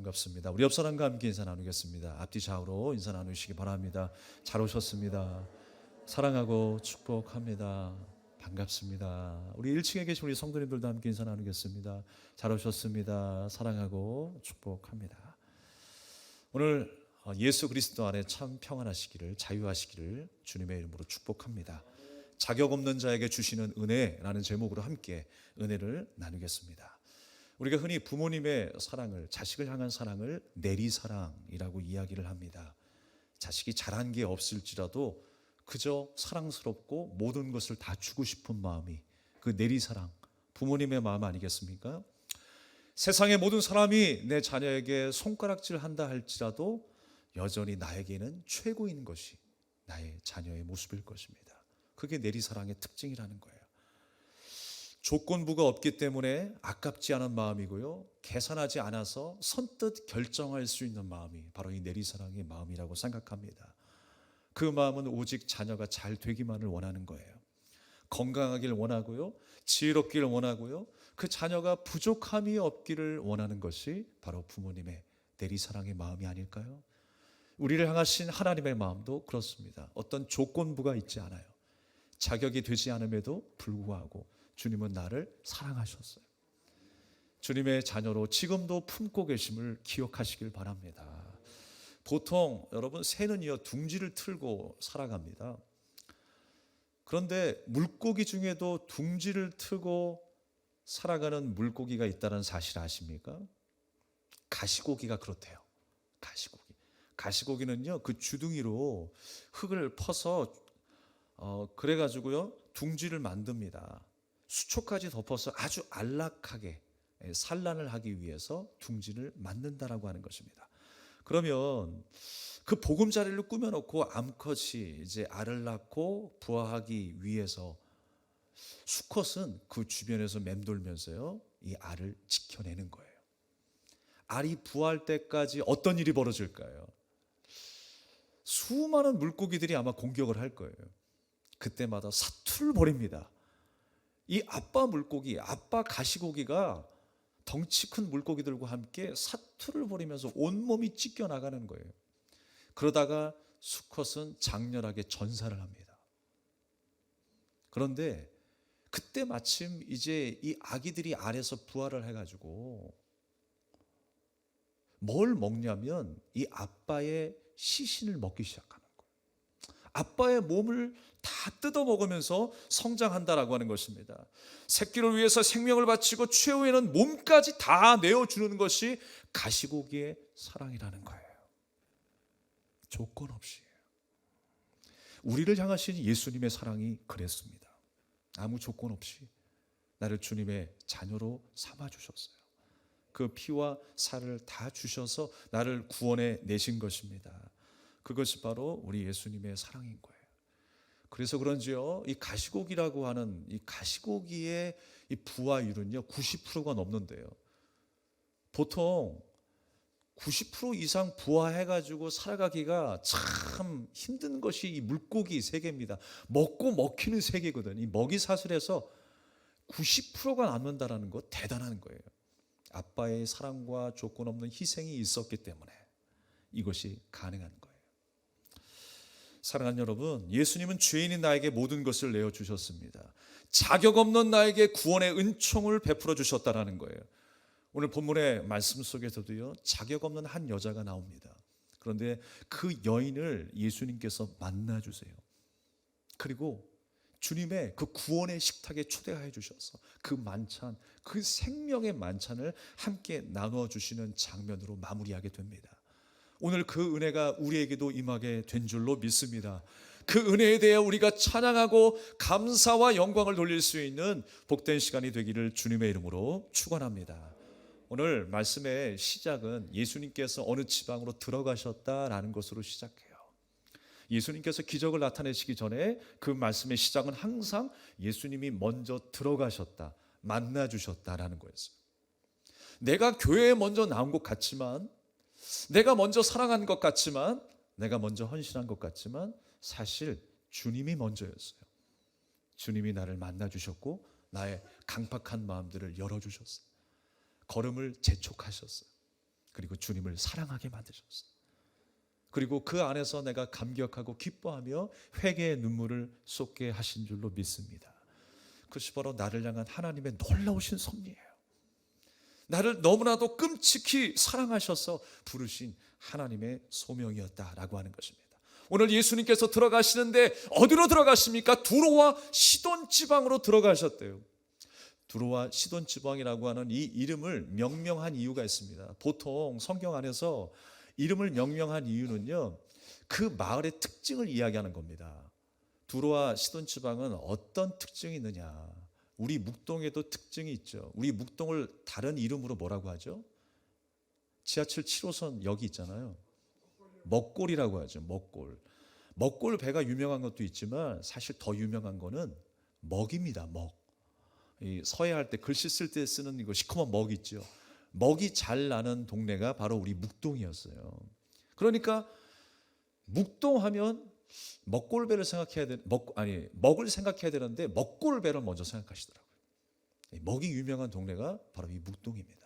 반갑습니다. 우리 옆 사람과 함께 인사 나누겠습니다. 앞뒤 좌우로 인사 나누시기 바랍니다. 잘 오셨습니다. 사랑하고 축복합니다. 반갑습니다. 우리 1층에 계신 우리 성도님들도 함께 인사 나누겠습니다. 잘 오셨습니다. 사랑하고 축복합니다. 오늘 예수 그리스도 안에 참 평안하시기를, 자유하시기를 주님의 이름으로 축복합니다. 자격 없는 자에게 주시는 은혜라는 제목으로 함께 은혜를 나누겠습니다. 우리가 흔히 부모님의 사랑을, 자식을 향한 사랑을 내리사랑이라고 이야기를 합니다. 자식이 잘한 게 없을지라도 그저 사랑스럽고 모든 것을 다 주고 싶은 마음이 그 내리사랑, 부모님의 마음 아니겠습니까? 세상의 모든 사람이 내 자녀에게 손가락질한다 할지라도 여전히 나에게는 최고인 것이 나의 자녀의 모습일 것입니다. 그게 내리사랑의 특징이라는 거예요. 조건부가 없기 때문에 아깝지 않은 마음이고요, 계산하지 않아서 선뜻 결정할 수 있는 마음이 바로 이 내리사랑의 마음이라고 생각합니다. 그 마음은 오직 자녀가 잘 되기만을 원하는 거예요. 건강하길 원하고요, 지혜롭기를 원하고요, 그 자녀가 부족함이 없기를 원하는 것이 바로 부모님의 내리사랑의 마음이 아닐까요? 우리를 향하신 하나님의 마음도 그렇습니다. 어떤 조건부가 있지 않아요. 자격이 되지 않음에도 불구하고 주님은 나를 사랑하셨어요. 주님의 자녀로 지금도 품고 계심을 기억하시길 바랍니다. 보통 여러분, 새는요 둥지를 틀고 살아갑니다. 그런데 물고기 중에도 둥지를 트고 살아가는 물고기가 있다는 사실 아십니까? 가시고기가 그렇대요. 가시고기는요 그 주둥이로 흙을 퍼서 그래가지고요 둥지를 만듭니다. 수초까지 덮어서 아주 안락하게 산란을 하기 위해서 둥지를 만든다라고 하는 것입니다. 그러면 그 보금자리를 꾸며놓고 암컷이 이제 알을 낳고 부화하기 위해서 수컷은 그 주변에서 맴돌면서요 이 알을 지켜내는 거예요. 알이 부화할 때까지 어떤 일이 벌어질까요? 수많은 물고기들이 아마 공격을 할 거예요. 그때마다 사투를 벌입니다. 이 아빠 물고기, 아빠 가시고기가 덩치 큰 물고기들과 함께 사투를 벌이면서 온몸이 찢겨 나가는 거예요. 그러다가 수컷은 장렬하게 전사를 합니다. 그런데 그때 마침 이제 이 아기들이 알에서 부화를 해가지고 뭘 먹냐면 이 아빠의 시신을 먹기 시작하는 거예요. 아빠의 몸을 다 뜯어 먹으면서 성장한다라고 하는 것입니다. 새끼를 위해서 생명을 바치고 최후에는 몸까지 다 내어주는 것이 가시고기의 사랑이라는 거예요. 조건 없이. 우리를 향하신 예수님의 사랑이 그랬습니다. 아무 조건 없이 나를 주님의 자녀로 삼아주셨어요. 그 피와 살을 다 주셔서 나를 구원해 내신 것입니다. 그것이 바로 우리 예수님의 사랑인 거예요. 그래서 그런지요, 이 가시고기라고 하는 이 가시고기의 이 부화율은요 90%가 넘는데요. 보통 90% 이상 부화해가지고 살아가기가 참 힘든 것이 이 물고기 세계입니다. 먹고 먹히는 세계거든. 이 먹이 사슬에서 90%가 남는다라는 거 대단한 거예요. 아빠의 사랑과 조건 없는 희생이 있었기 때문에 이것이 가능한 거예요. 사랑하는 여러분, 예수님은 죄인인 나에게 모든 것을 내어주셨습니다. 자격 없는 나에게 구원의 은총을 베풀어 주셨다라는 거예요. 오늘 본문의 말씀 속에서도요 자격 없는 한 여자가 나옵니다. 그런데 그 여인을 예수님께서 만나주세요. 그리고 주님의 그 구원의 식탁에 초대하여 주셔서 그 만찬, 그 생명의 만찬을 함께 나누어 주시는 장면으로 마무리하게 됩니다. 오늘 그 은혜가 우리에게도 임하게 된 줄로 믿습니다. 그 은혜에 대해 우리가 찬양하고 감사와 영광을 돌릴 수 있는 복된 시간이 되기를 주님의 이름으로 축원합니다. 오늘 말씀의 시작은 예수님께서 어느 지방으로 들어가셨다라는 것으로 시작해요. 예수님께서 기적을 나타내시기 전에 그 말씀의 시작은 항상 예수님이 먼저 들어가셨다, 만나주셨다라는 거였어요. 내가 교회에 먼저 나온 것 같지만, 내가 먼저 사랑한 것 같지만, 내가 먼저 헌신한 것 같지만 사실 주님이 먼저였어요. 주님이 나를 만나주셨고 나의 강팍한 마음들을 열어주셨어요. 걸음을 재촉하셨어요. 그리고 주님을 사랑하게 만드셨어요. 그리고 그 안에서 내가 감격하고 기뻐하며 회개의 눈물을 쏟게 하신 줄로 믿습니다. 그것이 바로 나를 향한 하나님의 놀라우신 섭리예요. 나를 너무나도 끔찍히 사랑하셔서 부르신 하나님의 소명이었다라고 하는 것입니다. 오늘 예수님께서 들어가시는데 어디로 들어가십니까? 두로와 시돈 지방으로 들어가셨대요. 두로와 시돈 지방이라고 하는 이 이름을 명명한 이유가 있습니다. 보통 성경 안에서 이름을 명명한 이유는요, 그 마을의 특징을 이야기하는 겁니다. 두로와 시돈 지방은 어떤 특징이 있느냐? 우리 묵동에도 특징이 있죠. 우리 묵동을 다른 이름으로 뭐라고 하죠? 지하철 7호선 여기 있잖아요. 먹골이라고 하죠. 먹골. 먹골 배가 유명한 것도 있지만 사실 더 유명한 거는 먹입니다. 먹. 이 서예할 때 글씨 쓸 때 쓰는 이거 시커먼 먹 있죠. 먹이 잘 나는 동네가 바로 우리 묵동이었어요. 그러니까 묵동하면 먹골배를 생각해야 되 먹을 생각해야 되는데 먹골배를 먼저 생각하시더라고요. 먹이 유명한 동네가 바로 이 묵동입니다.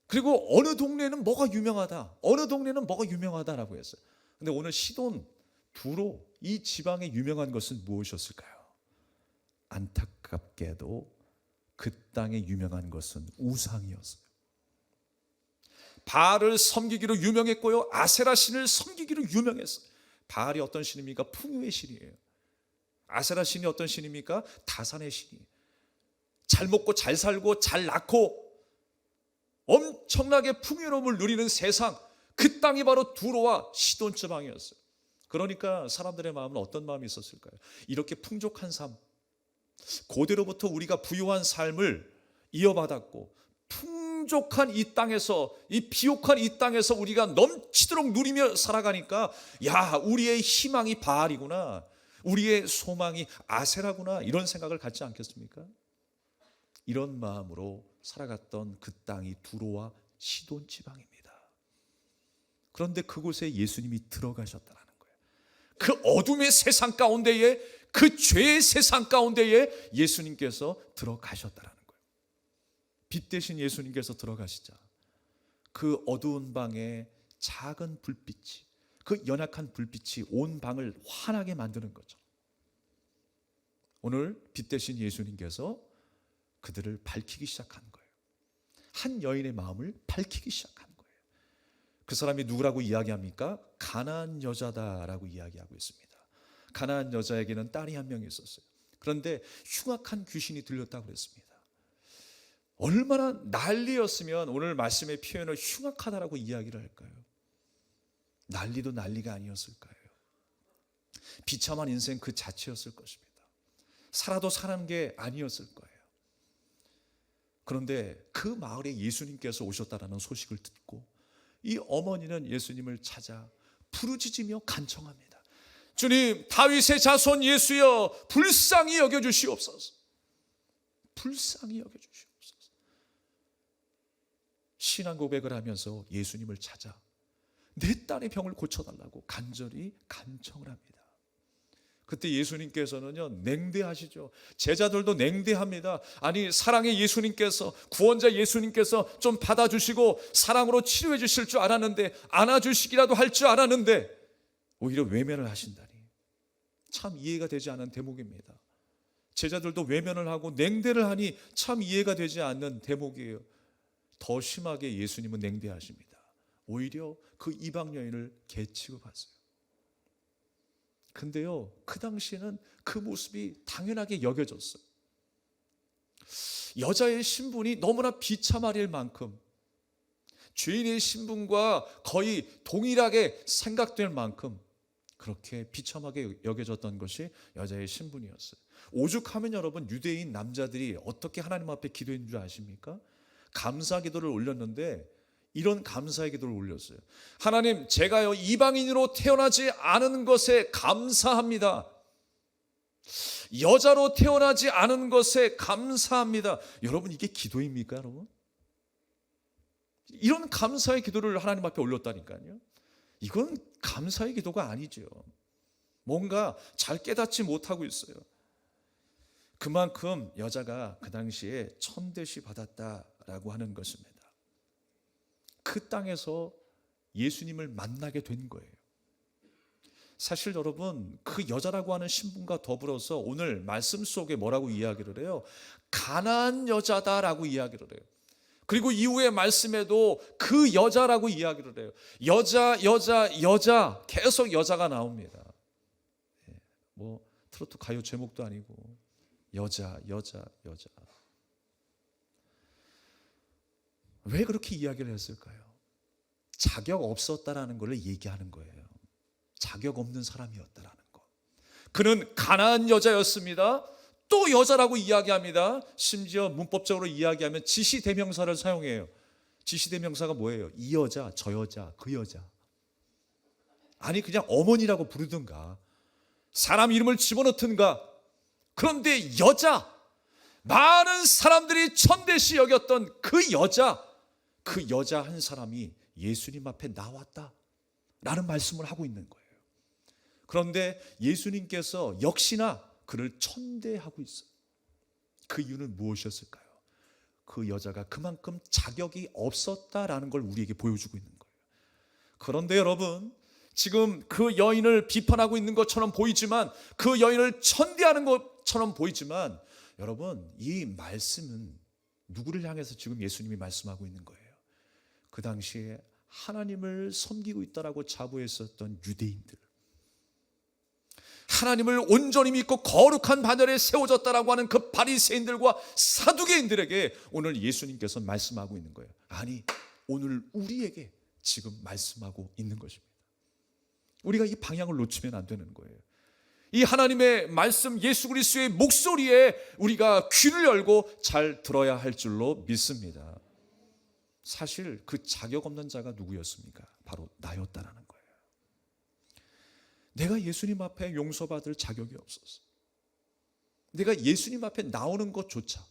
그리고 어느 동네는 뭐가 유명하다, 어느 동네는 뭐가 유명하다라고 했어요. 근데 오늘 시돈, 두로 이 지방에 유명한 것은 무엇이었을까요? 안타깝게도 그 땅에 유명한 것은 우상이었어요. 바알을 섬기기로 유명했고요, 아세라 신을 섬기기로 유명했어요. 바알이 어떤 신입니까? 풍요의 신이에요. 아세라 신이 어떤 신입니까? 다산의 신이에요. 잘 먹고 잘 살고 잘 낳고 엄청나게 풍요로움을 누리는 세상, 그 땅이 바로 두로와 시돈 지방이었어요. 그러니까 사람들의 마음은 어떤 마음이 있었을까요? 이렇게 풍족한 삶, 고대로부터 우리가 부유한 삶을 이어받았고 풍족한 이 땅에서, 이 비옥한 이 땅에서 우리가 넘치도록 누리며 살아가니까 야, 우리의 희망이 바알이구나, 우리의 소망이 아세라구나, 이런 생각을 갖지 않겠습니까? 이런 마음으로 살아갔던 그 땅이 두로와 시돈 지방입니다. 그런데 그곳에 예수님이 들어가셨다는 거예요. 그 어둠의 세상 가운데에, 그 죄의 세상 가운데에 예수님께서 들어가셨다는 거예요. 빛 대신 예수님께서 들어가시자 그 어두운 방에 작은 불빛이, 그 연약한 불빛이 온 방을 환하게 만드는 거죠. 오늘 빛 대신 예수님께서 그들을 밝히기 시작한 거예요. 한 여인의 마음을 밝히기 시작한 거예요. 그 사람이 누구라고 이야기합니까? 가나안 여자다라고 이야기하고 있습니다. 가나안 여자에게는 딸이 한 명이 있었어요. 그런데 흉악한 귀신이 들렸다고 그랬습니다. 얼마나 난리였으면 오늘 말씀의 표현을 흉악하다라고 이야기를 할까요? 난리도 난리가 아니었을까요? 비참한 인생 그 자체였을 것입니다. 살아도 사는 게 아니었을 거예요. 그런데 그 마을에 예수님께서 오셨다라는 소식을 듣고 이 어머니는 예수님을 찾아 부르짖으며 간청합니다. 주님, 다윗의 자손 예수여, 불쌍히 여겨주시옵소서. 불쌍히 여겨주시옵소서. 신앙 고백을 하면서 예수님을 찾아 내 딸의 병을 고쳐달라고 간절히 간청을 합니다. 그때 예수님께서는요, 냉대하시죠. 제자들도 냉대합니다. 아니, 사랑의 예수님께서, 구원자 예수님께서 좀 받아주시고 사랑으로 치료해 주실 줄 알았는데, 안아주시기라도 할 줄 알았는데 오히려 외면을 하신다니 참 이해가 되지 않는 대목입니다. 제자들도 외면을 하고 냉대를 하니 참 이해가 되지 않는 대목이에요. 더 심하게 예수님은 냉대하십니다. 오히려 그 이방 여인을 개 취급하세요. 근데요, 그 당시에는 그 모습이 당연하게 여겨졌어요. 여자의 신분이 너무나 비참할 만큼, 죄인의 신분과 거의 동일하게 생각될 만큼 그렇게 비참하게 여겨졌던 것이 여자의 신분이었어요. 오죽하면 여러분, 유대인 남자들이 어떻게 하나님 앞에 기도했는 줄 아십니까? 감사 기도를 올렸는데 이런 감사의 기도를 올렸어요. 하나님, 제가요 이방인으로 태어나지 않은 것에 감사합니다. 여자로 태어나지 않은 것에 감사합니다. 여러분, 이게 기도입니까, 여러분? 이런 감사의 기도를 하나님 앞에 올렸다니까요. 이건 감사의 기도가 아니죠. 뭔가 잘 깨닫지 못하고 있어요. 그만큼 여자가 그 당시에 천대시 받았다라고 하는 것입니다. 그 땅에서 예수님을 만나게 된 거예요. 사실 여러분, 그 여자라고 하는 신분과 더불어서 오늘 말씀 속에 뭐라고 이야기를 해요? 가난한 여자다라고 이야기를 해요. 그리고 이후의 말씀에도 그 여자라고 이야기를 해요. 여자 계속 여자가 나옵니다. 뭐 트로트 가요 제목도 아니고 여자. 왜 그렇게 이야기를 했을까요? 자격 없었다라는 걸 얘기하는 거예요. 자격 없는 사람이었다라는 거. 그는 가난한 여자였습니다. 또 여자라고 이야기합니다. 심지어 문법적으로 이야기하면 지시대명사를 사용해요. 지시대명사가 뭐예요? 이 여자, 저 여자, 그 여자. 아니 그냥 어머니라고 부르든가 사람 이름을 집어넣든가. 그런데 여자, 많은 사람들이 천대시 여겼던 그 여자 한 사람이 예수님 앞에 나왔다라는 말씀을 하고 있는 거예요. 그런데 예수님께서 역시나 그를 천대하고 있어요. 그 이유는 무엇이었을까요? 그 여자가 그만큼 자격이 없었다라는 걸 우리에게 보여주고 있는 거예요. 그런데 여러분, 지금 그 여인을 비판하고 있는 것처럼 보이지만, 그 여인을 천대하는 것처럼 보이지만, 여러분, 이 말씀은 누구를 향해서 지금 예수님이 말씀하고 있는 거예요? 그 당시에 하나님을 섬기고 있다라고 자부했었던 유대인들, 하나님을 온전히 믿고 거룩한 반열에 세워졌다라고 하는 그 바리새인들과 사두개인들에게 오늘 예수님께서 말씀하고 있는 거예요. 아니, 오늘 우리에게 지금 말씀하고 있는 것입니다. 우리가 이 방향을 놓치면 안 되는 거예요. 이 하나님의 말씀, 예수 그리스도의 목소리에 우리가 귀를 열고 잘 들어야 할 줄로 믿습니다. 사실 그 자격 없는 자가 누구였습니까? 바로 나였다라는 거예요. 내가 예수님 앞에 용서받을 자격이 없었어. 내가 예수님 앞에 나오는 것조차,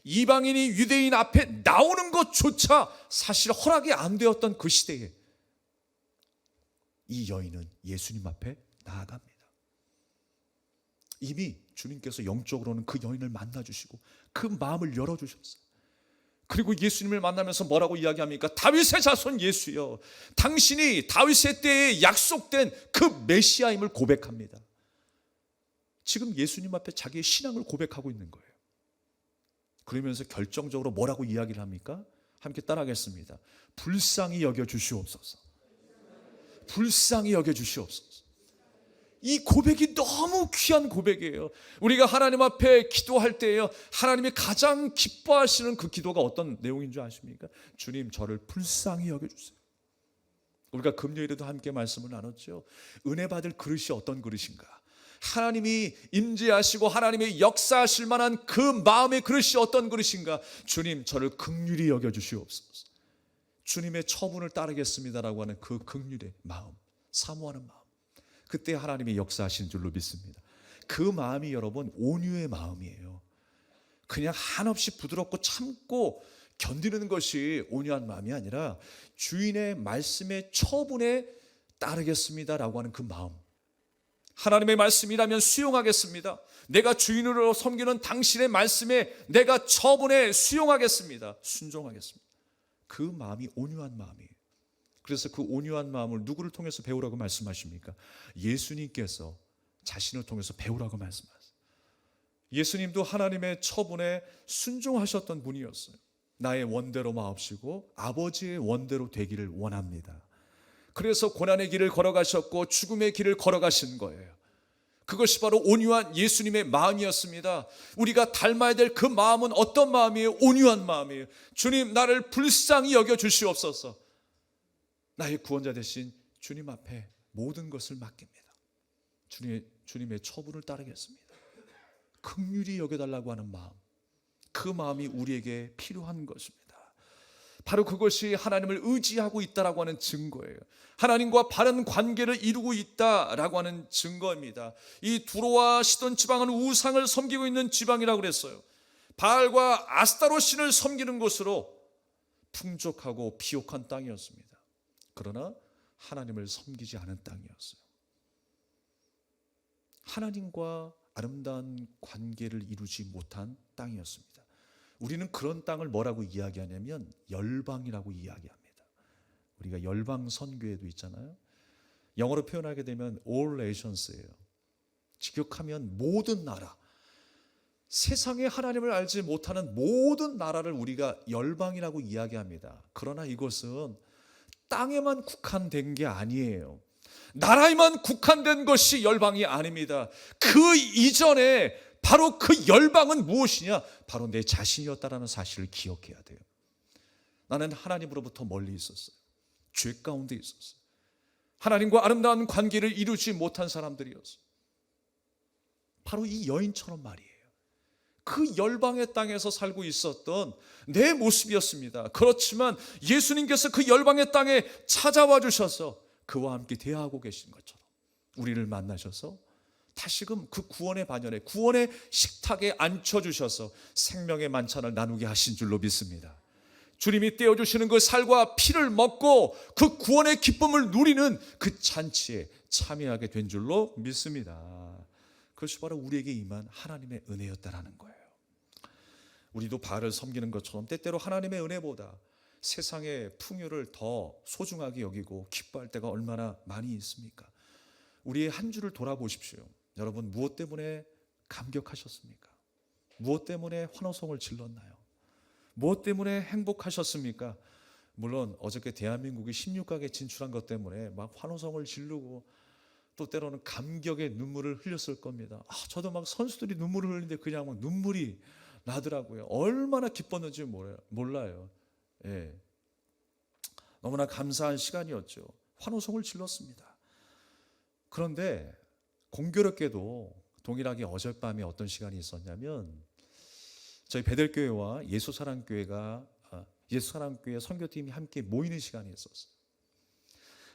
이방인이 유대인 앞에 나오는 것조차 사실 허락이 안 되었던 그 시대에 이 여인은 예수님 앞에 나아갑니다. 이미 주님께서 영적으로는 그 여인을 만나주시고 그 마음을 열어주셨어요. 그리고 예수님을 만나면서 뭐라고 이야기합니까? 다윗의 자손 예수여, 당신이 다윗의 때에 약속된 그 메시아임을 고백합니다. 지금 예수님 앞에 자기의 신앙을 고백하고 있는 거예요. 그러면서 결정적으로 뭐라고 이야기를 합니까? 함께 따라하겠습니다. 불쌍히 여겨주시옵소서. 불쌍히 여겨주시옵소서. 이 고백이 너무 귀한 고백이에요. 우리가 하나님 앞에 기도할 때에요, 하나님이 가장 기뻐하시는 그 기도가 어떤 내용인 줄 아십니까? 주님, 저를 불쌍히 여겨주세요. 우리가 금요일에도 함께 말씀을 나눴죠. 은혜 받을 그릇이 어떤 그릇인가? 하나님이 임재하시고 하나님의 역사하실 만한 그 마음의 그릇이 어떤 그릇인가? 주님, 저를 긍휼히 여겨주시옵소서. 주님의 처분을 따르겠습니다라고 하는 그 긍휼의 마음, 사모하는 마음, 그때 하나님이 역사하시는 줄로 믿습니다. 그 마음이 여러분 온유의 마음이에요. 그냥 한없이 부드럽고 참고 견디는 것이 온유한 마음이 아니라 주인의 말씀의 처분에 따르겠습니다라고 하는 그 마음. 하나님의 말씀이라면 수용하겠습니다. 내가 주인으로 섬기는 당신의 말씀에 내가 처분에 수용하겠습니다. 순종하겠습니다. 그 마음이 온유한 마음이에요. 그래서 그 온유한 마음을 누구를 통해서 배우라고 말씀하십니까? 예수님께서 자신을 통해서 배우라고 말씀하세요. 예수님도 하나님의 처분에 순종하셨던 분이었어요. 나의 원대로 마옵시고 아버지의 원대로 되기를 원합니다. 그래서 고난의 길을 걸어가셨고 죽음의 길을 걸어가신 거예요. 그것이 바로 온유한 예수님의 마음이었습니다. 우리가 닮아야 될 그 마음은 어떤 마음이에요? 온유한 마음이에요. 주님, 나를 불쌍히 여겨주시옵소서. 나의 구원자 되신 주님 앞에 모든 것을 맡깁니다. 주님의 처분을 따르겠습니다. 긍휼히 여겨달라고 하는 마음, 그 마음이 우리에게 필요한 것입니다. 바로 그것이 하나님을 의지하고 있다라고 하는 증거예요. 하나님과 바른 관계를 이루고 있다라고 하는 증거입니다. 이 두로와 시돈 지방은 우상을 섬기고 있는 지방이라고 그랬어요. 바알과 아스타롯 신을 섬기는 곳으로 풍족하고 비옥한 땅이었습니다. 그러나 하나님을 섬기지 않은 땅이었어요. 하나님과 아름다운 관계를 이루지 못한 땅이었습니다. 우리는 그런 땅을 뭐라고 이야기하냐면 열방이라고 이야기합니다. 우리가 열방 선교회도 있잖아요. 영어로 표현하게 되면 all nations예요. 직역하면 모든 나라, 세상에 하나님을 알지 못하는 모든 나라를 우리가 열방이라고 이야기합니다. 그러나 이것은 땅에만 국한된 게 아니에요. 나라에만 국한된 것이 열방이 아닙니다. 그 이전에 바로 그 열방은 무엇이냐? 바로 내 자신이었다라는 사실을 기억해야 돼요. 나는 하나님으로부터 멀리 있었어요. 죄 가운데 있었어요. 하나님과 아름다운 관계를 이루지 못한 사람들이었어요. 바로 이 여인처럼 말이에요. 그 열방의 땅에서 살고 있었던 내 모습이었습니다. 그렇지만 예수님께서 그 열방의 땅에 찾아와 주셔서 그와 함께 대화하고 계신 것처럼 우리를 만나셔서 다시금 그 구원의 반열에, 구원의 식탁에 앉혀주셔서 생명의 만찬을 나누게 하신 줄로 믿습니다. 주님이 떼어주시는 그 살과 피를 먹고 그 구원의 기쁨을 누리는 그 잔치에 참여하게 된 줄로 믿습니다. 그것이 바로 우리에게 임한 하나님의 은혜였다라는 거예요. 우리도 바알을 섬기는 것처럼 때때로 하나님의 은혜보다 세상의 풍요를 더 소중하게 여기고 기뻐할 때가 얼마나 많이 있습니까? 우리의 한 주를 돌아보십시오. 여러분, 무엇 때문에 감격하셨습니까? 무엇 때문에 환호성을 질렀나요? 무엇 때문에 행복하셨습니까? 물론 어저께 대한민국이 16강에 진출한 것 때문에 막 환호성을 지르고 또 때로는 감격의 눈물을 흘렸을 겁니다. 저도 막 선수들이 눈물을 흘리는데 그냥 막 눈물이 나더라고요. 얼마나 기뻤는지 몰라요. 예. 너무나 감사한 시간이었죠. 환호성을 질렀습니다. 그런데 공교롭게도 동일하게 어젯밤에 어떤 시간이 있었냐면 저희 베델교회와 예수사랑교회 선교팀이 함께 모이는 시간이 있었어요.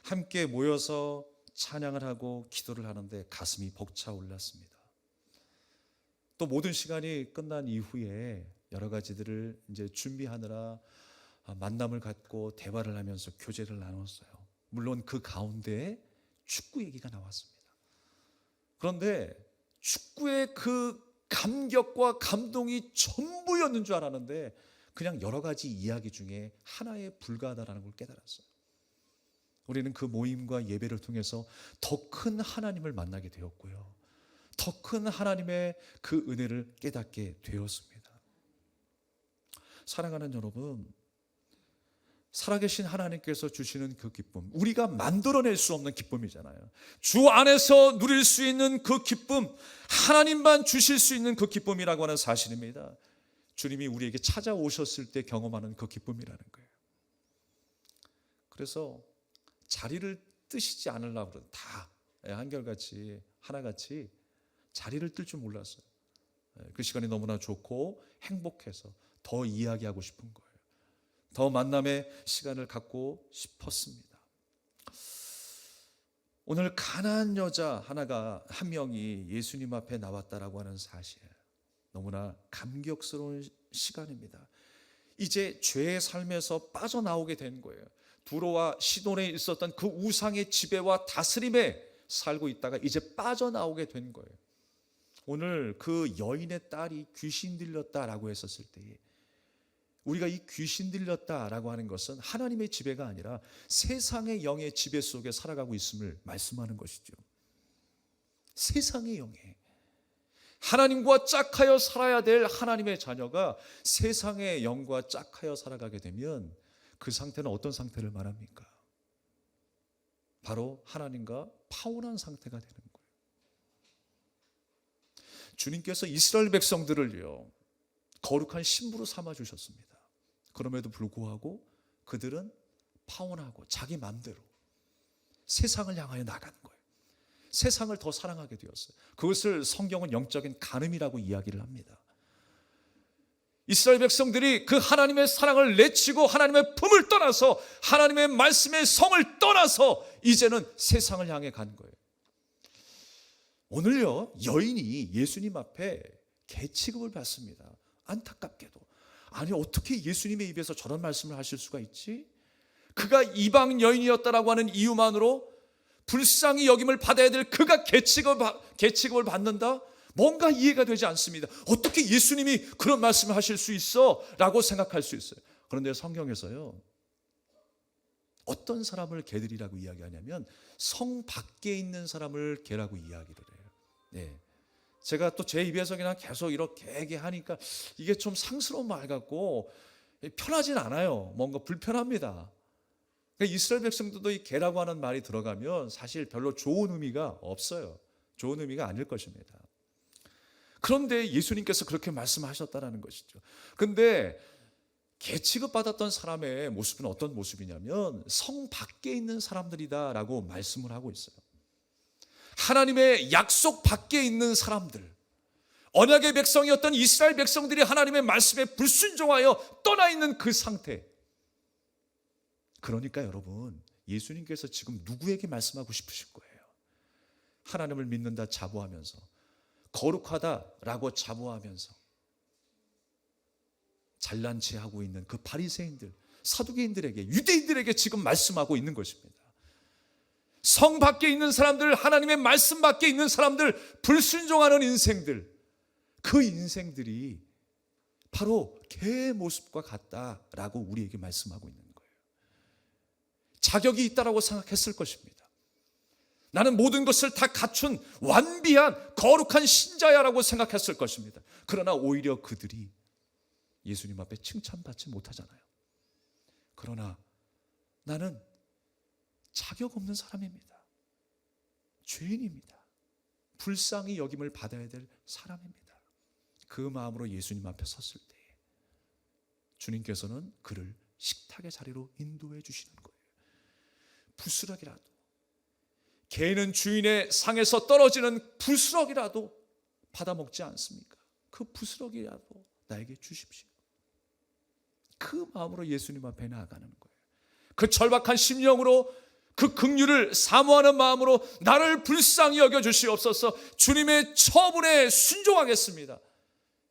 함께 모여서 찬양을 하고 기도를 하는데 가슴이 벅차올랐습니다. 또 모든 시간이 끝난 이후에 여러 가지들을 이제 준비하느라 만남을 갖고 대화를 하면서 교제를 나눴어요. 물론 그 가운데 축구 얘기가 나왔습니다. 그런데 축구의 그 감격과 감동이 전부였는 줄 알았는데 그냥 여러 가지 이야기 중에 하나에 불과하다는 걸 깨달았어요. 우리는 그 모임과 예배를 통해서 더 큰 하나님을 만나게 되었고요. 더 큰 하나님의 그 은혜를 깨닫게 되었습니다. 사랑하는 여러분, 살아계신 하나님께서 주시는 그 기쁨, 우리가 만들어낼 수 없는 기쁨이잖아요. 주 안에서 누릴 수 있는 그 기쁨, 하나님만 주실 수 있는 그 기쁨이라고 하는 사실입니다. 주님이 우리에게 찾아오셨을 때 경험하는 그 기쁨이라는 거예요. 그래서 자리를 뜨시지 않으려고 그러고 다 한결같이 하나같이 자리를 뜰 줄 몰랐어요. 그 시간이 너무나 좋고 행복해서 더 이야기하고 싶은 거예요. 더 만남의 시간을 갖고 싶었습니다. 오늘 가난한 여자 한 명이 예수님 앞에 나왔다라고 하는 사실, 너무나 감격스러운 시간입니다. 이제 죄의 삶에서 빠져나오게 된 거예요. 두로와 시돈에 있었던 그 우상의 지배와 다스림에 살고 있다가 이제 빠져나오게 된 거예요. 오늘 그 여인의 딸이 귀신 들렸다라고 했었을 때 우리가 이 귀신 들렸다라고 하는 것은 하나님의 지배가 아니라 세상의 영의 지배 속에 살아가고 있음을 말씀하는 것이죠. 세상의 영에 하나님과 짝하여 살아야 될 하나님의 자녀가 세상의 영과 짝하여 살아가게 되면 그 상태는 어떤 상태를 말합니까? 바로 하나님과 파혼한 상태가 되는 거예요. 주님께서 이스라엘 백성들을요 거룩한 신부로 삼아주셨습니다. 그럼에도 불구하고 그들은 파혼하고 자기 마음대로 세상을 향하여 나가는 거예요. 세상을 더 사랑하게 되었어요. 그것을 성경은 영적인 간음이라고 이야기를 합니다. 이스라엘 백성들이 그 하나님의 사랑을 내치고 하나님의 품을 떠나서 하나님의 말씀의 성을 떠나서 이제는 세상을 향해 간 거예요. 오늘요 여인이 예수님 앞에 계치급을 받습니다. 안타깝게도 아니 어떻게 예수님의 입에서 저런 말씀을 하실 수가 있지? 그가 이방 여인이었다라고 하는 이유만으로 불쌍히 여김을 받아야 될 그가 계치급을 받는다? 뭔가 이해가 되지 않습니다. 어떻게 예수님이 그런 말씀을 하실 수 있어? 라고 생각할 수 있어요. 그런데 성경에서요 어떤 사람을 개들이라고 이야기하냐면 성 밖에 있는 사람을 개라고 이야기를 해요. 네. 제가 또 제 입에서 그냥 계속 이렇게 얘기하니까 이게 좀 상스러운 말 같고 편하진 않아요. 뭔가 불편합니다. 그러니까 이스라엘 백성들도 이 개라고 하는 말이 들어가면 사실 별로 좋은 의미가 없어요. 좋은 의미가 아닐 것입니다. 그런데 예수님께서 그렇게 말씀하셨다는 것이죠. 근데 개 취급받았던 사람의 모습은 어떤 모습이냐면 성 밖에 있는 사람들이다라고 말씀을 하고 있어요. 하나님의 약속 밖에 있는 사람들, 언약의 백성이었던 이스라엘 백성들이 하나님의 말씀에 불순종하여 떠나 있는 그 상태. 그러니까 여러분, 예수님께서 지금 누구에게 말씀하고 싶으실 거예요? 하나님을 믿는다 자부하면서, 거룩하다라고 자부하면서 잘난 체하고 있는 그 바리새인들, 사두개인들에게, 유대인들에게 지금 말씀하고 있는 것입니다. 성 밖에 있는 사람들, 하나님의 말씀 밖에 있는 사람들, 불순종하는 인생들, 그 인생들이 바로 개의 모습과 같다라고 우리에게 말씀하고 있는 거예요. 자격이 있다라고 생각했을 것입니다. 나는 모든 것을 다 갖춘 완비한 거룩한 신자야라고 생각했을 것입니다. 그러나 오히려 그들이 예수님 앞에 칭찬받지 못하잖아요. 그러나 나는 자격 없는 사람입니다. 죄인입니다. 불쌍히 여김을 받아야 될 사람입니다. 그 마음으로 예수님 앞에 섰을 때에 주님께서는 그를 식탁의 자리로 인도해 주시는 거예요. 부스럭이라도, 개는 주인의 상에서 떨어지는 부스럭이라도 받아먹지 않습니까? 그 부스럭이라도 나에게 주십시오. 그 마음으로 예수님 앞에 나아가는 거예요. 그 절박한 심령으로, 그 긍휼을 사모하는 마음으로 나를 불쌍히 여겨 주시옵소서. 주님의 처분에 순종하겠습니다.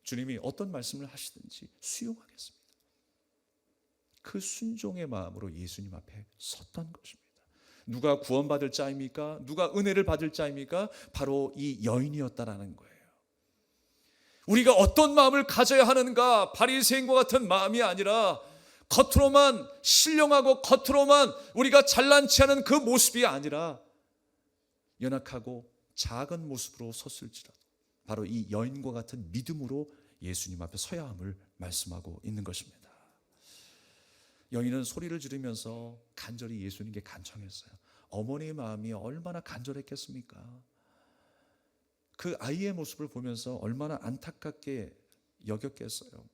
주님이 어떤 말씀을 하시든지 수용하겠습니다. 그 순종의 마음으로 예수님 앞에 섰던 것입니다. 누가 구원받을 자입니까? 누가 은혜를 받을 자입니까? 바로 이 여인이었다라는 거예요. 우리가 어떤 마음을 가져야 하는가? 바리새인과 같은 마음이 아니라 겉으로만 신령하고 겉으로만 우리가 잘난 체하는 그 모습이 아니라 연약하고 작은 모습으로 섰을지라도 바로 이 여인과 같은 믿음으로 예수님 앞에 서야 함을 말씀하고 있는 것입니다. 여인은 소리를 지르면서 간절히 예수님께 간청했어요. 어머니의 마음이 얼마나 간절했겠습니까? 그 아이의 모습을 보면서 얼마나 안타깝게 여겼겠어요.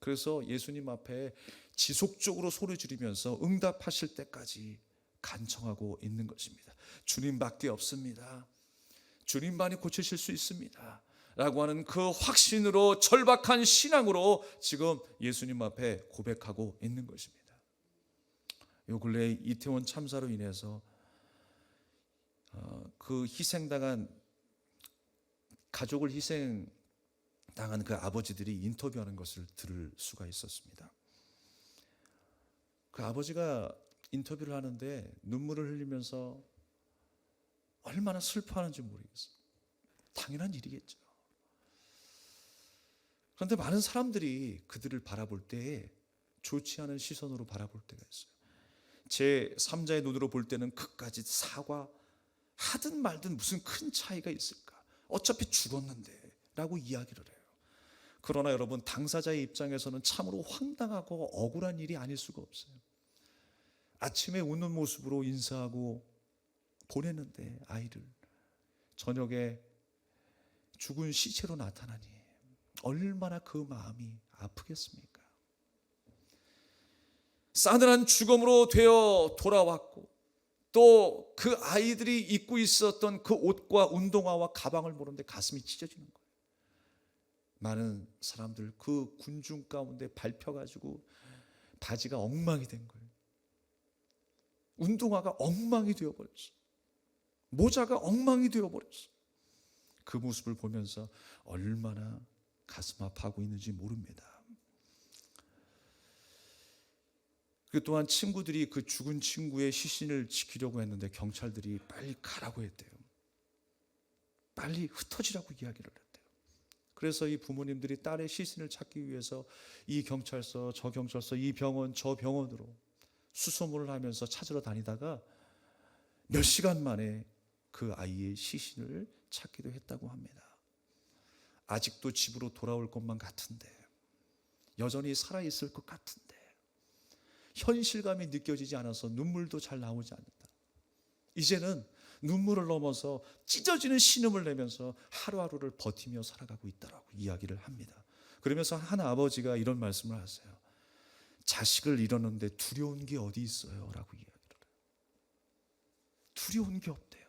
그래서 예수님 앞에 지속적으로 소리 지르면서 응답하실 때까지 간청하고 있는 것입니다. 주님밖에 없습니다. 주님만이 고치실 수 있습니다. 라고 하는 그 확신으로, 절박한 신앙으로 지금 예수님 앞에 고백하고 있는 것입니다. 요 근래 이태원 참사로 인해서 그 희생당한, 가족을 희생당한 그 아버지들이 인터뷰하는 것을 들을 수가 있었습니다. 그 아버지가 인터뷰를 하는데 눈물을 흘리면서 얼마나 슬퍼하는지 모르겠어요. 당연한 일이겠죠. 그런데 많은 사람들이 그들을 바라볼 때에 좋지 않은 시선으로 바라볼 때가 있어요. 제 3자의 눈으로 볼 때는 그까지 사과 하든 말든 무슨 큰 차이가 있을까? 어차피 죽었는데 라고 이야기를 해요. 그러나 여러분, 당사자의 입장에서는 참으로 황당하고 억울한 일이 아닐 수가 없어요. 아침에 웃는 모습으로 인사하고 보냈는데 아이를 저녁에 죽은 시체로 나타나니 얼마나 그 마음이 아프겠습니까? 싸늘한 죽음으로 되어 돌아왔고 또 그 아이들이 입고 있었던 그 옷과 운동화와 가방을 보는데 가슴이 찢어지는 거예요. 많은 사람들 그 군중 가운데 밟혀가지고 바지가 엉망이 된 거예요. 운동화가 엉망이 되어버렸어요. 모자가 엉망이 되어버렸어요. 그 모습을 보면서 얼마나 가슴 아파하고 있는지 모릅니다. 그 또한 친구들이 그 죽은 친구의 시신을 지키려고 했는데 경찰들이 빨리 가라고 했대요. 빨리 흩어지라고 이야기를 했대요. 그래서 이 부모님들이 딸의 시신을 찾기 위해서 이 경찰서, 저 경찰서, 이 병원, 저 병원으로 수소문을 하면서 찾으러 다니다가 몇 시간 만에 그 아이의 시신을 찾기도 했다고 합니다. 아직도 집으로 돌아올 것만 같은데, 여전히 살아있을 것 같은데 현실감이 느껴지지 않아서 눈물도 잘 나오지 않는다. 이제는 눈물을 넘어서 찢어지는 신음을 내면서 하루하루를 버티며 살아가고 있다라고 이야기를 합니다. 그러면서 한 아버지가 이런 말씀을 하세요. 자식을 잃었는데 두려운 게 어디 있어요? 라고 이야기를 해요. 두려운 게 없대요.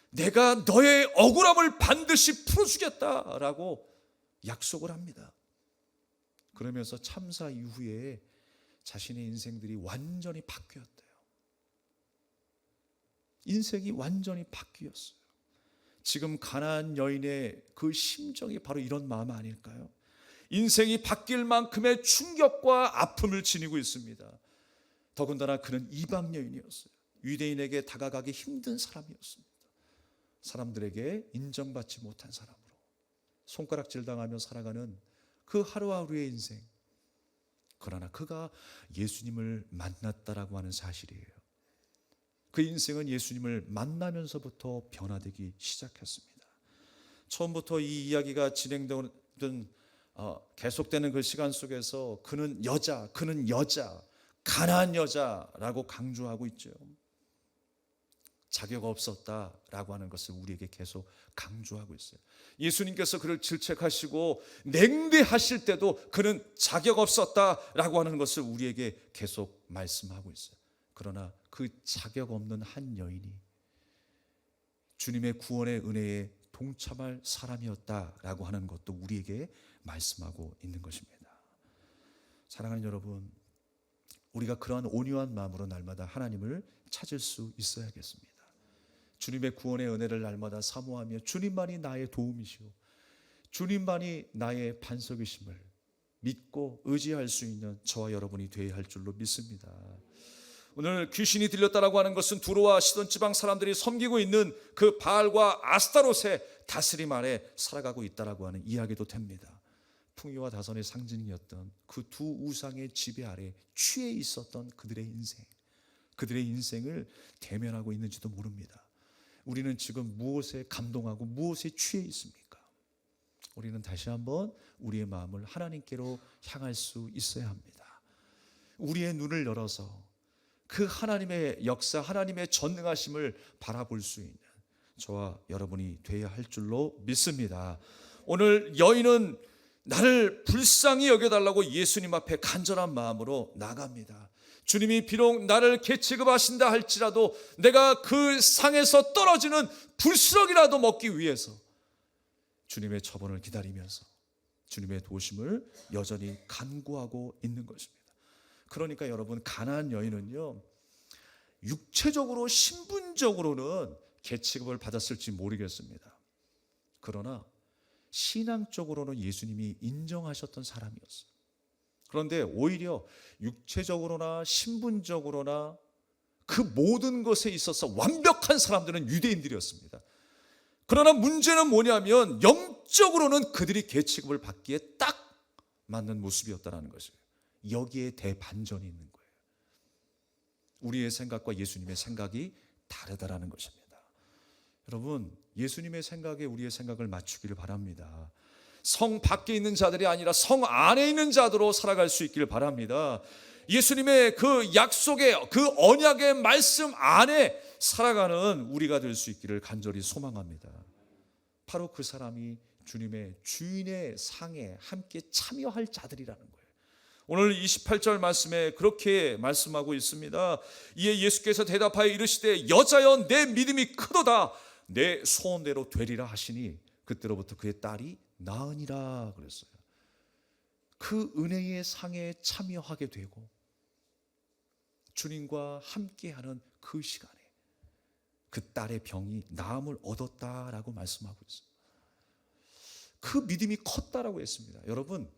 내가 너의 억울함을 반드시 풀어주겠다라고 약속을 합니다. 그러면서 참사 이후에 자신의 인생들이 완전히 바뀌었대요. 인생이 완전히 바뀌었어요. 지금 가나안 여인의 그 심정이 바로 이런 마음 아닐까요? 인생이 바뀔 만큼의 충격과 아픔을 지니고 있습니다. 더군다나 그는 이방 여인이었어요. 유대인에게 다가가기 힘든 사람이었습니다. 사람들에게 인정받지 못한 사람으로 손가락질 당하며 살아가는 그 하루하루의 인생. 그러나 그가 예수님을 만났다라고 하는 사실이에요. 그 인생은 예수님을 만나면서부터 변화되기 시작했습니다. 처음부터 이 이야기가 진행되던 계속되는 그 시간 속에서 그는 여자, 가난한 여자라고 강조하고 있죠. 자격 없었다라고 하는 것을 우리에게 계속 강조하고 있어요. 예수님께서 그를 질책하시고 냉대하실 때도 그는 자격 없었다라고 하는 것을 우리에게 계속 말씀하고 있어요. 그러나 그 자격 없는 한 여인이 주님의 구원의 은혜에 동참할 사람이었다라고 하는 것도 우리에게 말씀하고 있는 것입니다. 사랑하는 여러분, 우리가 그러한 온유한 마음으로 날마다 하나님을 찾을 수 있어야겠습니다. 주님의 구원의 은혜를 날마다 사모하며 주님만이 나의 도움이시오, 주님만이 나의 반석이심을 믿고 의지할 수 있는 저와 여러분이 되어야 할 줄로 믿습니다. 오늘 귀신이 들렸다라고 하는 것은 두로와 시돈 지방 사람들이 섬기고 있는 그 바알과 아스타롯의 다스림 아래 살아가고 있다라고 하는 이야기도 됩니다. 풍요와 다선의 상징이었던 그 두 우상의 지배 아래 취해 있었던 그들의 인생을 대면하고 있는지도 모릅니다. 우리는 지금 무엇에 감동하고 무엇에 취해 있습니까? 우리는 다시 한번 우리의 마음을 하나님께로 향할 수 있어야 합니다. 우리의 눈을 열어서 그 하나님의 역사, 하나님의 전능하심을 바라볼 수 있는 저와 여러분이 되어야 할 줄로 믿습니다. 오늘 여인은 나를 불쌍히 여겨달라고 예수님 앞에 간절한 마음으로 나갑니다. 주님이 비록 나를 개취급하신다 할지라도 내가 그 상에서 떨어지는 불스럭이라도 먹기 위해서 주님의 처분을 기다리면서 주님의 도심을 여전히 간구하고 있는 것입니다. 그러니까 여러분, 가나안 여인은요, 육체적으로 신분적으로는 계치급을 받았을지 모르겠습니다. 그러나 신앙적으로는 예수님이 인정하셨던 사람이었어요. 그런데 오히려 육체적으로나 신분적으로나 그 모든 것에 있어서 완벽한 사람들은 유대인들이었습니다. 그러나 문제는 뭐냐면 영적으로는 그들이 계치급을 받기에 딱 맞는 모습이었다는 것이에요. 여기에 대반전이 있는 거예요. 우리의 생각과 예수님의 생각이 다르다라는 것입니다. 여러분, 예수님의 생각에 우리의 생각을 맞추기를 바랍니다. 성 밖에 있는 자들이 아니라 성 안에 있는 자들로 살아갈 수 있기를 바랍니다. 예수님의 그 약속의 그 언약의 말씀 안에 살아가는 우리가 될 수 있기를 간절히 소망합니다. 바로 그 사람이 주님의 주인의 상에 함께 참여할 자들이라는 거예요. 오늘 28절 말씀에 그렇게 말씀하고 있습니다. 이에 예수께서 대답하여 이르시되 여자여 내 믿음이 크도다, 내 소원대로 되리라 하시니 그때로부터 그의 딸이 나으니라 그랬어요. 그 은혜의 상에 참여하게 되고 주님과 함께하는 그 시간에 그 딸의 병이 나음을 얻었다라고 말씀하고 있어요. 그 믿음이 컸다라고 했습니다. 여러분,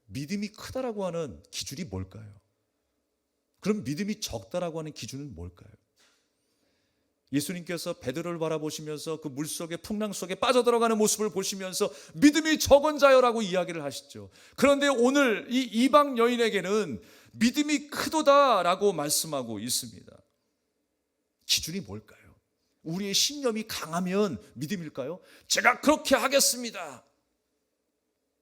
믿음이 크다라고 하는 기준이 뭘까요? 그럼 믿음이 적다라고 하는 기준은 뭘까요? 예수님께서 베드로를 바라보시면서 그 물속에 풍랑 속에 빠져들어가는 모습을 보시면서 믿음이 적은 자여라고 이야기를 하시죠. 그런데 오늘 이 이방 여인에게는 믿음이 크도다라고 말씀하고 있습니다. 기준이 뭘까요? 우리의 신념이 강하면 믿음일까요? 제가 그렇게 하겠습니다,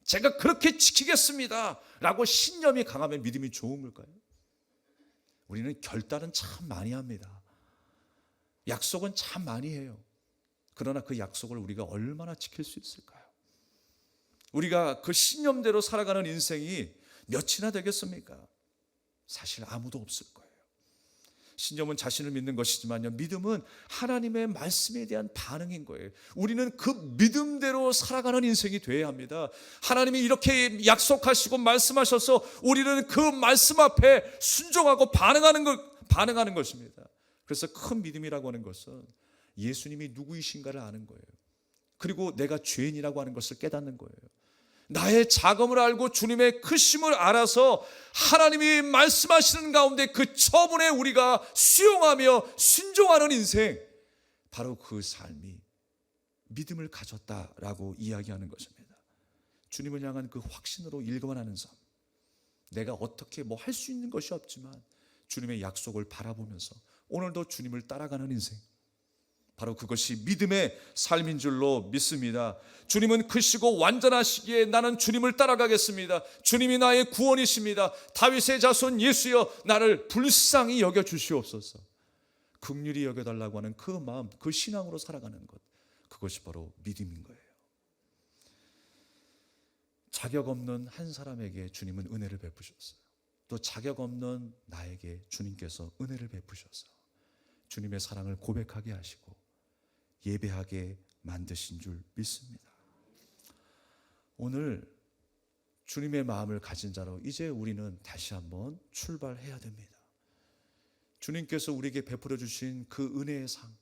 제가 그렇게 지키겠습니다 라고 신념이 강하면 믿음이 좋은 걸까요? 우리는 결단은 참 많이 합니다. 약속은 참 많이 해요. 그러나 그 약속을 우리가 얼마나 지킬 수 있을까요? 우리가 그 신념대로 살아가는 인생이 몇이나 되겠습니까? 사실 아무도 없을 거예요. 신념은 자신을 믿는 것이지만요, 믿음은 하나님의 말씀에 대한 반응인 거예요. 우리는 그 믿음대로 살아가는 인생이 되어야 합니다. 하나님이 이렇게 약속하시고 말씀하셔서 우리는 그 말씀 앞에 순종하고 반응하는 것입니다. 그래서 큰 믿음이라고 하는 것은 예수님이 누구이신가를 아는 거예요. 그리고 내가 죄인이라고 하는 것을 깨닫는 거예요. 나의 자금을 알고 주님의 크심을 알아서 하나님이 말씀하시는 가운데 그 처분에 우리가 수용하며 순종하는 인생, 바로 그 삶이 믿음을 가졌다라고 이야기하는 것입니다. 주님을 향한 그 확신으로 일거만 하는 삶, 내가 어떻게 뭐 할 수 있는 것이 없지만 주님의 약속을 바라보면서 오늘도 주님을 따라가는 인생, 바로 그것이 믿음의 삶인 줄로 믿습니다. 주님은 크시고 완전하시기에 나는 주님을 따라가겠습니다. 주님이 나의 구원이십니다. 다윗의 자손 예수여, 나를 불쌍히 여겨주시옵소서. 긍휼히 여겨달라고 하는 그 마음, 그 신앙으로 살아가는 것, 그것이 바로 믿음인 거예요. 자격 없는 한 사람에게 주님은 은혜를 베푸셨어요. 또 자격 없는 나에게 주님께서 은혜를 베푸셔서 주님의 사랑을 고백하게 하시고 예배하게 만드신 줄 믿습니다. 오늘 주님의 마음을 가진 자로 이제 우리는 다시 한번 출발해야 됩니다. 주님께서 우리에게 베풀어 주신 그 은혜의 상,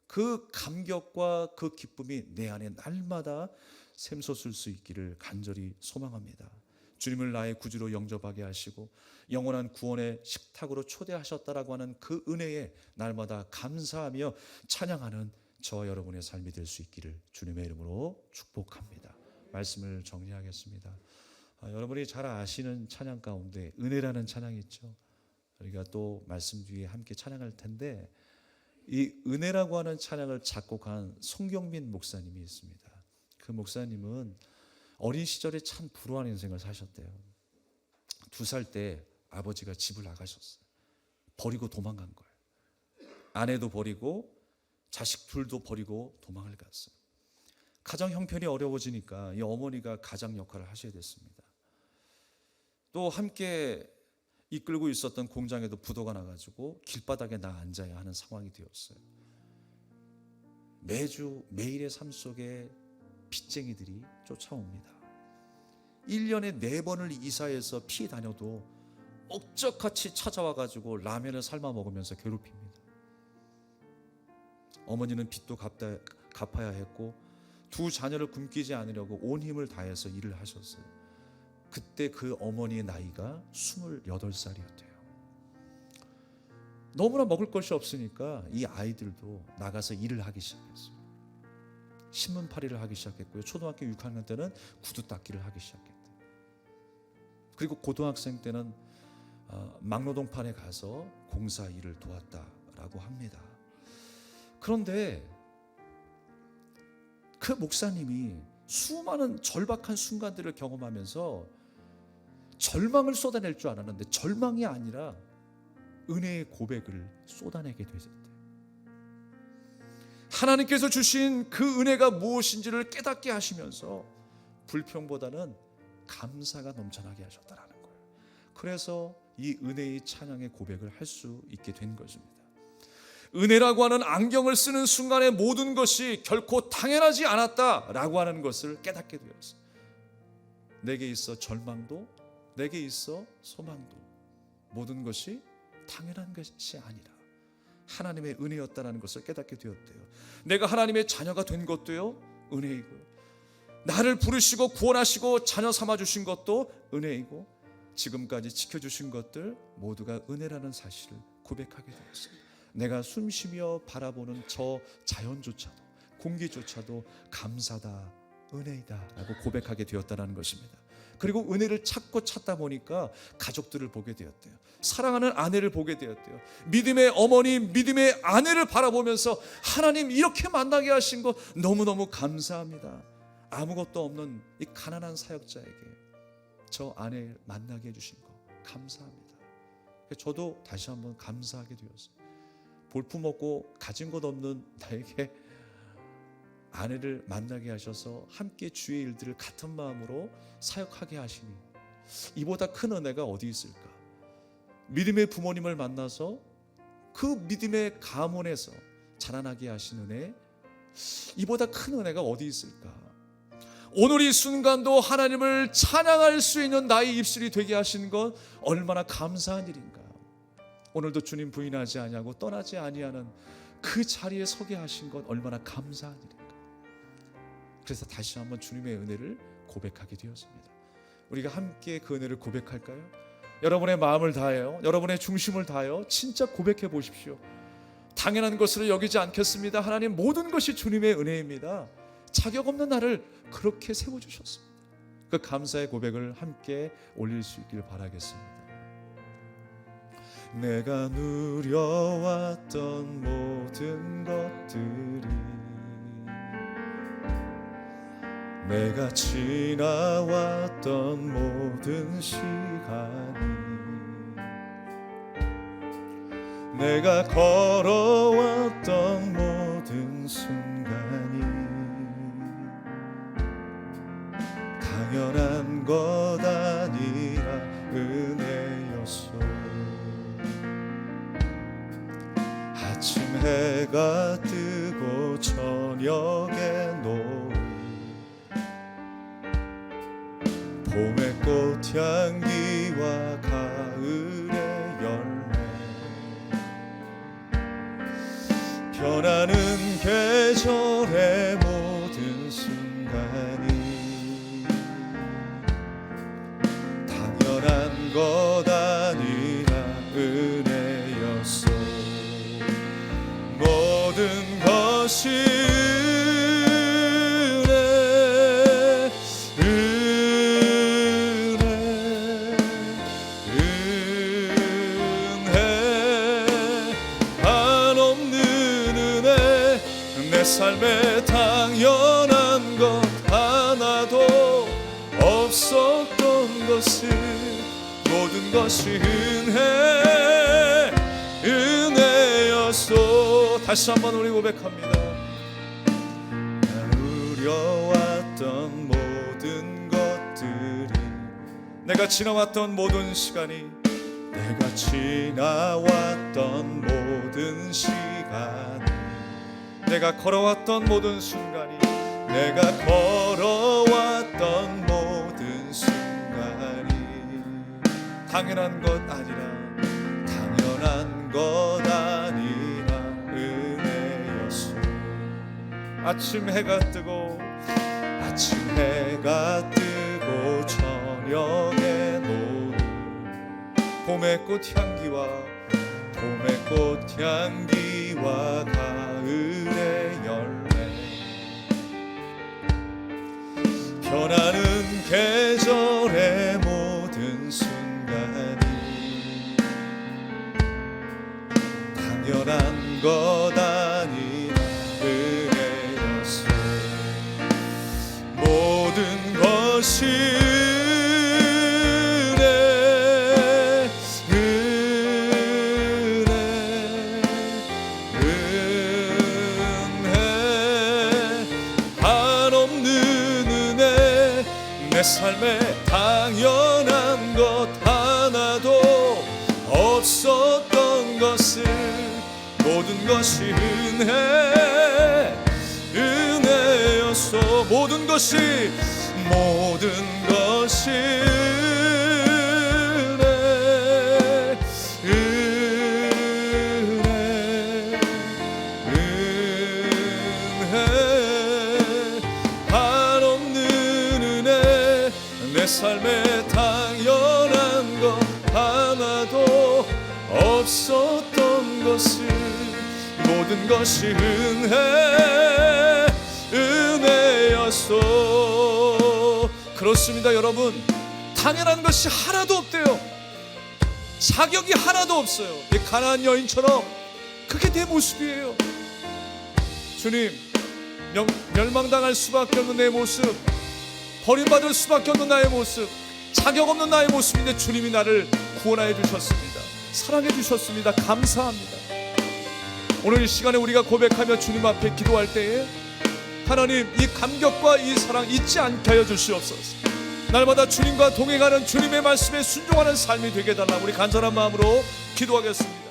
그 감격과 그 기쁨이 내 안에 날마다 샘솟을 수 있기를 간절히 소망합니다. 주님을 나의 구주로 영접하게 하시고 영원한 구원의 식탁으로 초대하셨다라고 하는 그 은혜에 날마다 감사하며 찬양하는 저와 여러분의 삶이 될 수 있기를 주님의 이름으로 축복합니다. 말씀을 정리하겠습니다. 여러분이 잘 아시는 찬양 가운데 은혜라는 찬양이 있죠. 우리가 또 말씀 뒤에 함께 찬양할 텐데, 이 은혜라고 하는 찬양을 작곡한 송경민 목사님이 있습니다. 그 목사님은 어린 시절에 참 불우한 인생을 사셨대요. 2살 때 아버지가 집을 나가셨어요. 버리고 도망간 거예요. 아내도 버리고 자식 둘도 버리고 도망을 갔어요. 가정 형편이 어려워지니까 이 어머니가 가장 역할을 하셔야 됐습니다. 또 함께 이끌고 있었던 공장에도 부도가 나가지고 길바닥에 나 앉아야 하는 상황이 되었어요. 매일의 삶 속에 빚쟁이들이 쫓아옵니다. 1년에 4번을 이사해서 피해 다녀도 억적같이 찾아와가지고 라면을 삶아 먹으면서 괴롭힙니다. 어머니는 빚도 갚아야 했고 2 자녀를 굶기지 않으려고 온 힘을 다해서 일을 하셨어요. 그때 그 어머니의 나이가 28살이었대요. 너무나 먹을 것이 없으니까 이 아이들도 나가서 일을 하기 시작했어요. 신문팔이를 하기 시작했고요. 초등학교 6학년 때는 구두 닦기를 하기 시작했대요. 그리고 고등학생 때는 막노동판에 가서 공사 일을 도왔다라고 합니다. 그런데 그 목사님이 수많은 절박한 순간들을 경험하면서 절망을 쏟아낼 줄 알았는데 절망이 아니라 은혜의 고백을 쏟아내게 되셨대요. 하나님께서 주신 그 은혜가 무엇인지를 깨닫게 하시면서 불평보다는 감사가 넘쳐나게 하셨다라는 거예요. 그래서 이 은혜의 찬양의 고백을 할 수 있게 된 것입니다. 은혜라고 하는 안경을 쓰는 순간에 모든 것이 결코 당연하지 않았다라고 하는 것을 깨닫게 되었어요. 내게 있어 절망도, 내게 있어 소망도, 모든 것이 당연한 것이 아니라 하나님의 은혜였다는 것을 깨닫게 되었대요. 내가 하나님의 자녀가 된 것도요, 은혜이고요. 나를 부르시고 구원하시고 자녀 삼아주신 것도 은혜이고, 지금까지 지켜주신 것들 모두가 은혜라는 사실을 고백하게 되었어요. 내가 숨쉬며 바라보는 저 자연조차도, 공기조차도 감사다, 은혜이다 라고 고백하게 되었다는 것입니다. 그리고 은혜를 찾다 보니까 가족들을 보게 되었대요. 사랑하는 아내를 보게 되었대요. 믿음의 어머니, 믿음의 아내를 바라보면서 하나님 이렇게 만나게 하신 거 너무너무 감사합니다. 아무것도 없는 이 가난한 사역자에게 저 아내를 만나게 해주신 거 감사합니다. 저도 다시 한번 감사하게 되었어요. 볼품없고 가진 것 없는 나에게 아내를 만나게 하셔서 함께 주의 일들을 같은 마음으로 사역하게 하시니 이보다 큰 은혜가 어디 있을까? 믿음의 부모님을 만나서 그 믿음의 가문에서 자라나게 하신 은혜, 이보다 큰 은혜가 어디 있을까? 오늘 이 순간도 하나님을 찬양할 수 있는 나의 입술이 되게 하신 것 얼마나 감사한 일인가. 오늘도 주님 부인하지 아니하고 떠나지 아니하는 그 자리에 서게 하신 것 얼마나 감사한 일인가. 그래서 다시 한번 주님의 은혜를 고백하게 되었습니다. 우리가 함께 그 은혜를 고백할까요? 여러분의 마음을 다하여, 여러분의 중심을 다하여 진짜 고백해 보십시오. 당연한 것으로 여기지 않겠습니다. 하나님 모든 것이 주님의 은혜입니다. 자격 없는 나를 그렇게 세워주셨습니다. 그 감사의 고백을 함께 올릴 수 있길 바라겠습니다. 내가 누려왔던 모든 것들이, 내가 지나왔던 모든 시간이, 내가 걸어왔던 모든 순간이 당연한 것 아니라 은혜였소. 아침 해가 뜨고 저녁에 노을, 봄의 꽃향기와 가을의 열매, 변하는 계절의 모든 순간이 당연한 것 아니라 은혜였소. 모든 것이 삶에 당연한 것 하나도 없었던 것을, 모든 것이 은혜였소. 다시 한번 우리 고백합니다. 누려왔던 모든 것들이, 내가 지나왔던 모든 시간이, 내가 지나왔던 모든 시간이, 내가 걸어왔던 모든 순간이, 내가 걸어왔던 모든 순간이 당연한 것 아니라, 당연한 것 아니라 은혜였소. 아침 해가 뜨고, 아침 해가 뜨고 저녁에 노을, 봄의 꽃향기와, 봄의 꽃향기와 가을의 열매, 변하는 계절의 모든 순간이 당연한 것 아니라 은혜였소. 모든 것이 내 삶에 당연한 것 하나도 없었던 것을, 모든 것이 은혜였소. 모든 것이 내 삶에 당연한 것 하나도 없었던 것을, 모든 것이 은혜였소. 그렇습니다 여러분. 당연한 것이 하나도 없대요. 자격이 하나도 없어요. 이 가나안 여인처럼 그게 내 모습이에요. 주님, 멸망당할 수밖에 없는 내 모습, 버림받을 수밖에 없는 나의 모습, 자격 없는 나의 모습인데 주님이 나를 구원하여 주셨습니다. 사랑해 주셨습니다. 감사합니다. 오늘 이 시간에 우리가 고백하며 주님 앞에 기도할 때에 하나님, 이 감격과 이 사랑 잊지 않게 하여 주시옵소서. 날마다 주님과 동행하는 주님의 말씀에 순종하는 삶이 되게 해달라고 우리 간절한 마음으로 기도하겠습니다.